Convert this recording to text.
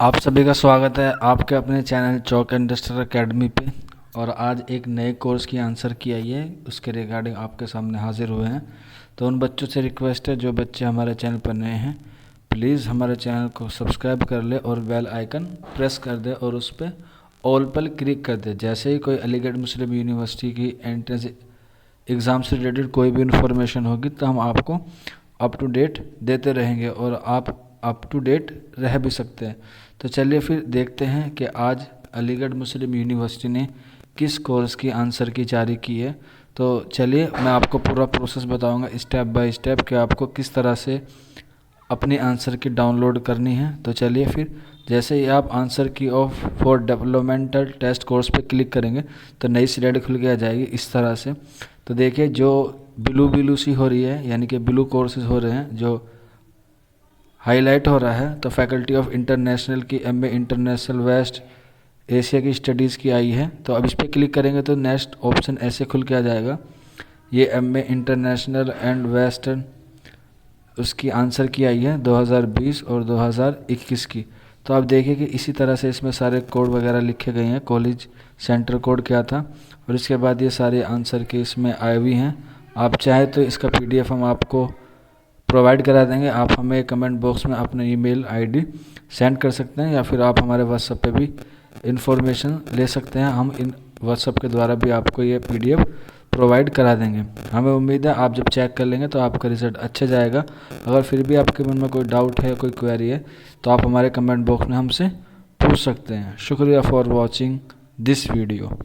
आप सभी का स्वागत है आपके अपने चैनल चौक इंडस्ट्रियल एकेडमी पे। और आज एक नए कोर्स की आंसर की आई है, उसके रिगार्डिंग आपके सामने हाजिर हुए हैं। तो उन बच्चों से रिक्वेस्ट है, जो बच्चे हमारे चैनल पर नए हैं, प्लीज़ हमारे चैनल को सब्सक्राइब कर ले और बेल आइकन प्रेस कर दे और उस पर ऑल पर क्लिक कर दे। जैसे ही कोई अलीगढ़ मुस्लिम यूनिवर्सिटी की एंट्रेंस एग्ज़ाम से रिलेटेड कोई भी इन्फॉर्मेशन होगी तो हम आपको अप टू डेट देते रहेंगे और आप अप टू डेट रह भी सकते हैं। तो चलिए फिर देखते हैं कि आज अलीगढ़ मुस्लिम यूनिवर्सिटी ने किस कोर्स की आंसर की जारी की है। तो चलिए मैं आपको पूरा प्रोसेस बताऊंगा स्टेप बाय स्टेप कि आपको किस तरह से अपनी आंसर की डाउनलोड करनी है। तो चलिए फिर, जैसे ही आप answer key of for developmental test course पे क्लिक करेंगे तो नई स्लाइड खुल के आ जाएगी इस तरह से। तो देखिए जो ब्लू ब्लू सी हो रही है, यानी कि ब्लू कोर्सेज हो रहे हैं, जो हाईलाइट हो रहा है, तो फैकल्टी ऑफ इंटरनेशनल की एमए इंटरनेशनल वेस्ट एशिया की स्टडीज़ की आई है। तो अब इस पर क्लिक करेंगे तो नेक्स्ट ऑप्शन ऐसे खुल के आ जाएगा, ये एमए इंटरनेशनल एंड वेस्टर्न उसकी आंसर की आई है 2020 और 2021 की। तो आप देखिए कि इसी तरह से इसमें सारे कोड वगैरह लिखे गए हैं, कॉलेज सेंटर कोड क्या था, और इसके बाद ये सारे आंसर के इसमें आए हुए हैं। आप चाहे तो इसका पीडीएफ हम आपको प्रोवाइड करा देंगे। आप हमें कमेंट बॉक्स में अपना ईमेल आईडी सेंड कर सकते हैं, या फिर आप हमारे व्हाट्सएप पे भी इंफॉर्मेशन ले सकते हैं। हम इन व्हाट्सएप के द्वारा भी आपको ये पीडीएफ प्रोवाइड करा देंगे। हमें उम्मीद है आप जब चेक कर लेंगे तो आपका रिजल्ट अच्छा जाएगा। अगर फिर भी आपके मन में कोई डाउट है, कोई क्वेरी है, तो आप हमारे कमेंट बॉक्स में हमसे पूछ सकते हैं। शुक्रिया फॉर वॉचिंग दिस वीडियो।